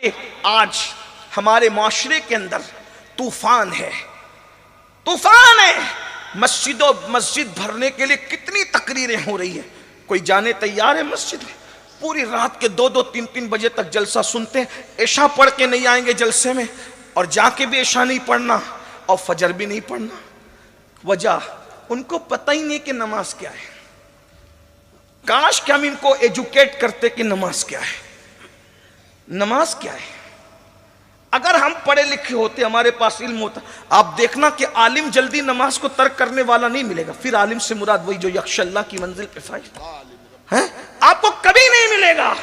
کہ آج ہمارے معاشرے کے اندر طوفان ہے، طوفان ہے. مسجد بھرنے کے لیے کتنی تقریریں ہو رہی ہیں. کوئی جانے تیار ہے مسجد میں؟ پوری رات کے 2-2 3-3 بجے تک جلسہ سنتے ہیں. عشاء پڑھ کے نہیں آئیں گے جلسے میں، اور جا کے بھی عشاء نہیں پڑھنا اور فجر بھی نہیں پڑھنا. وجہ ان کو پتہ ہی نہیں کہ نماز کیا ہے. کاش کہ ہم ان کو ایجوکیٹ کرتے کہ نماز کیا ہے، نماز کیا ہے. اگر ہم پڑھے لکھے ہوتے، ہمارے پاس علم ہوتا، آپ دیکھنا کہ عالم جلدی نماز کو ترک کرنے والا نہیں ملے گا. پھر عالم سے مراد وہی جو یخشى اللہ کی منزل پہ فائز ہے، آپ کو کبھی نہیں ملے گا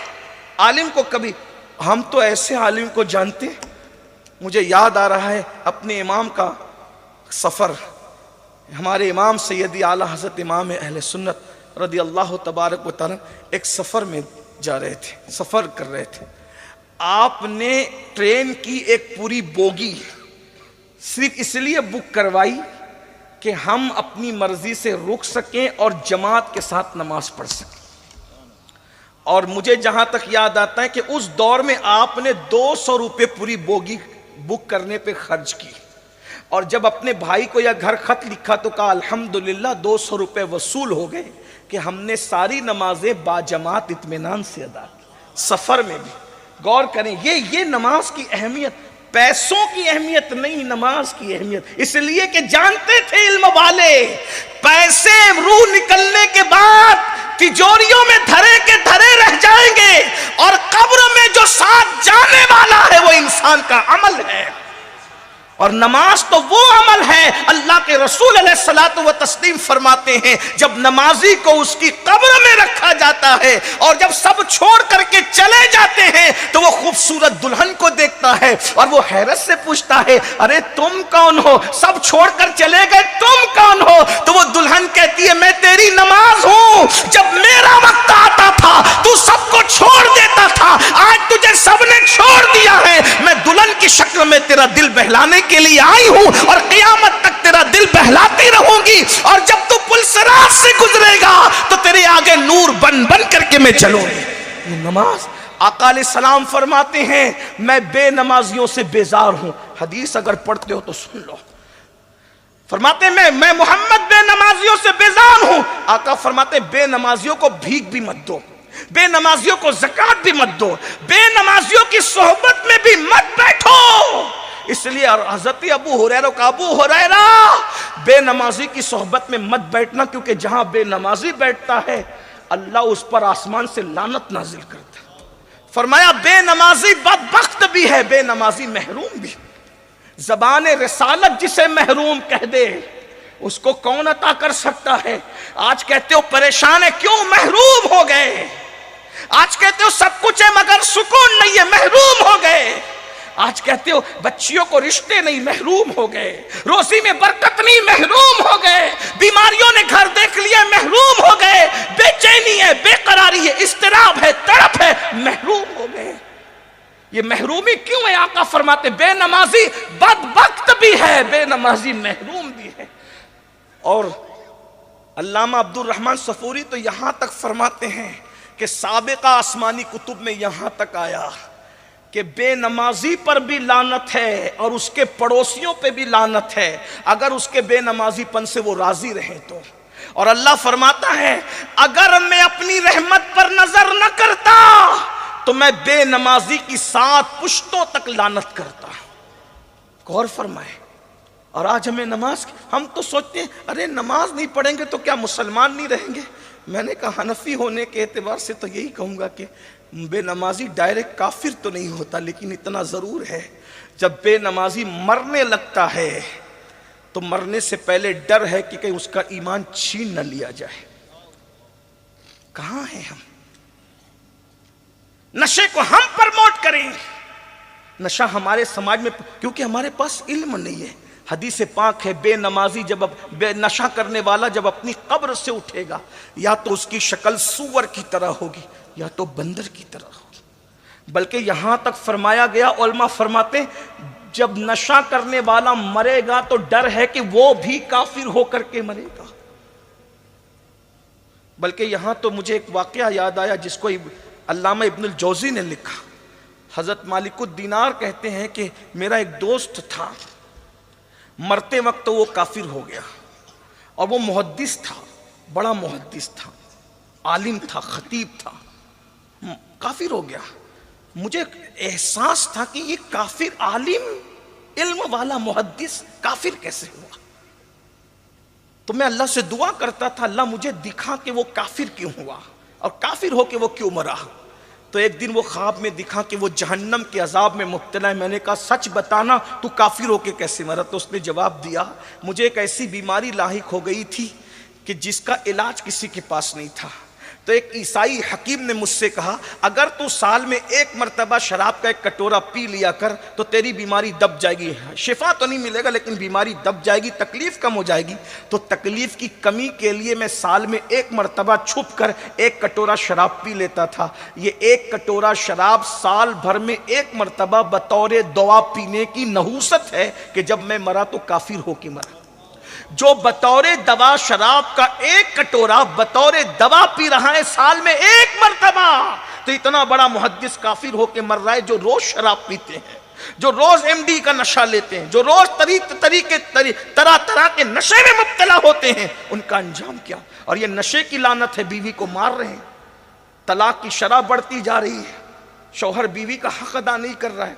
عالم کو کبھی. ہم تو ایسے عالم کو جانتے. مجھے یاد آ رہا ہے اپنے امام کا سفر. ہمارے امام سیدی اعلیٰ حضرت امام اہل سنت رضی اللہ تبارک و تعالی ایک سفر میں جا رہے تھے، سفر کر رہے تھے. آپ نے ٹرین کی ایک پوری بوگی صرف اس لیے بک کروائی کہ ہم اپنی مرضی سے رک سکیں اور جماعت کے ساتھ نماز پڑھ سکیں. اور مجھے جہاں تک یاد آتا ہے کہ اس دور میں آپ نے 200 روپے پوری بوگی بک کرنے پہ خرچ کی، اور جب اپنے بھائی کو یا گھر خط لکھا تو کہا الحمدللہ 200 روپے وصول ہو گئے کہ ہم نے ساری نمازیں باجماعت اطمینان سے ادا کی. سفر میں بھی غور کریں، یہ نماز کی اہمیت، پیسوں کی اہمیت نہیں، نماز کی اہمیت. اس لیے کہ جانتے تھے علم والے پیسے روح نکلنے کے بعد تجوریوں میں دھرے کے دھرے رہ جائیں گے، اور قبر میں جو ساتھ جانے والا ہے وہ انسان کا عمل ہے. اور نماز تو وہ عمل ہے، اللہ کے رسول علیہ الصلوۃ والتسلیم فرماتے ہیں جب نمازی کو اس کی قبر میں رکھا جاتا ہے اور جب سب چھوڑ کر کے چلے جاتے ہیں تو وہ خوبصورت دلہن کو دیکھتا ہے اور وہ حیرت سے پوچھتا ہے ارے تم کون ہو؟ سب چھوڑ کر چلے گئے، تم کون ہو؟ تو وہ دلہن کہتی ہے میں تیری نماز ہوں. جب میرا وقت آتا تھا تو سب کو چھوڑ دیتا تھا، آج تجھے سب نے چھوڑ دیا ہے، میں دلہن کی شکل میں تیرا دل بہلانے کے لیے آئی ہوں اور قیامت تک تیرا دل بہلاتی رہوں گی، اور جب تو پل صراط سے گزرے گا تو تیرے آگے نور بن بن کر کے میں چلوں گی. یہ نماز. آقا علیہ السلام فرماتے ہیں میں بے نمازیوں سے بیزار ہوں. حدیث اگر پڑھتے ہو تو سن لو. فرماتے ہیں میں محمد بے نمازیوں سے بیزار ہوں. آقا فرماتے ہیں بے نمازیوں کو بھیک بھی مت دو، بے نمازیوں کو زکوٰۃ بھی مت دو، بے نمازیوں کی صحبت میں بھی مت بیٹھو. اس لیے حضرت ابو ہریرہ کا ابو ہریرہ بے نمازی کی صحبت میں مت بیٹھنا، کیونکہ جہاں بے نمازی بیٹھتا ہے اللہ اس پر آسمان سے لعنت نازل کرتا ہے. فرمایا بے نمازی بدبخت بھی ہے، بے نمازی محروم بھی. زبان رسالت جسے محروم کہہ دے اس کو کون عطا کر سکتا ہے؟ آج کہتے ہو پریشان ہے، کیوں؟ محروم ہو گئے. آج کہتے ہو سب کچھ ہے مگر سکون نہیں ہے، محروم ہو گئے. آج کہتے ہو بچیوں کو رشتے نہیں، محروم ہو گئے. روزی میں برکت نہیں، محروم ہو گئے. بیماریوں نے گھر دیکھ لیا، محروم ہو گئے. بے چینی ہے، بے قراری ہے، اضطراب ہے، تڑپ ہے، محروم ہو گئے. یہ محرومی کیوں ہے؟ آقا فرماتے بے نمازی بدبخت بھی ہے، بے نمازی محروم بھی ہے. اور علامہ عبد الرحمن صفوری تو یہاں تک فرماتے ہیں کہ سابقہ آسمانی کتب میں یہاں تک آیا کہ بے نمازی پر بھی لعنت ہے اور اس کے پڑوسیوں پہ بھی لعنت ہے اگر اس کے بے نمازی پن سے وہ راضی رہیں تو. اور اللہ فرماتا ہے اگر میں اپنی رحمت پر نظر نہ کرتا تو میں بے نمازی کی 7 پشتوں تک لعنت کرتا. غور فرمائے. اور آج ہمیں نماز، ہم تو سوچتے ہیں ارے نماز نہیں پڑھیں گے تو کیا مسلمان نہیں رہیں گے؟ میں نے کہا حنفی ہونے کے اعتبار سے تو یہی کہوں گا کہ بے نمازی ڈائریکٹ کافر تو نہیں ہوتا، لیکن اتنا ضرور ہے جب بے نمازی مرنے لگتا ہے تو مرنے سے پہلے ڈر ہے کہ کہیں اس کا ایمان چھین نہ لیا جائے. کہاں ہیں ہم؟ نشے کو ہم پرموٹ کریں. نشہ ہمارے سماج میں، کیونکہ ہمارے پاس علم نہیں ہے. حدیث پاک ہے بے نمازی بے نشہ کرنے والا جب اپنی قبر سے اٹھے گا یا تو اس کی شکل سور کی طرح ہوگی یا تو بندر کی طرح ہوگی. بلکہ یہاں تک فرمایا گیا، علماء فرماتے جب نشہ کرنے والا مرے گا تو ڈر ہے کہ وہ بھی کافر ہو کر کے مرے گا. بلکہ یہاں تو مجھے ایک واقعہ یاد آیا جس کو علامہ ابن الجوزی نے لکھا. حضرت مالک الدینار کہتے ہیں کہ میرا ایک دوست تھا، مرتے وقت وہ کافر ہو گیا، اور وہ محدث تھا، بڑا محدث تھا، عالم تھا، خطیب تھا، کافر ہو گیا۔ مجھے احساس تھا کہ یہ کافر عالم، علم والا محدث کافر کیسے ہوا؟ تو میں اللہ سے دعا کرتا تھا، اللہ مجھے دکھا کہ وہ کافر کیوں ہوا اور کافر ہو کے وہ کیوں مرا۔ تو ایک دن وہ خواب میں دکھا کہ وہ جہنم کے عذاب میں مبتلا ہے۔ میں نے کہا سچ بتانا تو کافر ہو کے کیسے مرا؟ تو اس نے جواب دیا مجھے ایک ایسی بیماری لاحق ہو گئی تھی کہ جس کا علاج کسی کے پاس نہیں تھا۔ تو ایک عیسائی حکیم نے مجھ سے کہا اگر تو سال میں ایک مرتبہ شراب کا ایک کٹورا پی لیا کر تو تیری بیماری دب جائے گی، شفا تو نہیں ملے گا لیکن بیماری دب جائے گی، تکلیف کم ہو جائے گی۔ تو تکلیف کی کمی کے لیے میں سال میں ایک مرتبہ چھپ کر ایک کٹورا شراب پی لیتا تھا۔ یہ ایک کٹورا شراب سال بھر میں ایک مرتبہ بطور دوا پینے کی نحوست ہے کہ جب میں مرا تو کافر ہو کے مرا۔ جو بطور دوا شراب کا ایک کٹورا بطور دوا پی رہا ہے سال میں ایک مرتبہ، تو اتنا بڑا محدث کافر ہو کے مر رہا ہے جو روز شراب پیتے ہیں، جو روز ایم ڈی کا نشہ لیتے ہیں، جو روز طرح طرح کے نشے میں مبتلا ہوتے ہیں، ان کا انجام کیا؟ اور یہ نشے کی لعنت ہے، بیوی کو مار رہے ہیں، طلاق کی شرح بڑھتی جا رہی ہے، شوہر بیوی کا حق ادا نہیں کر رہا ہے۔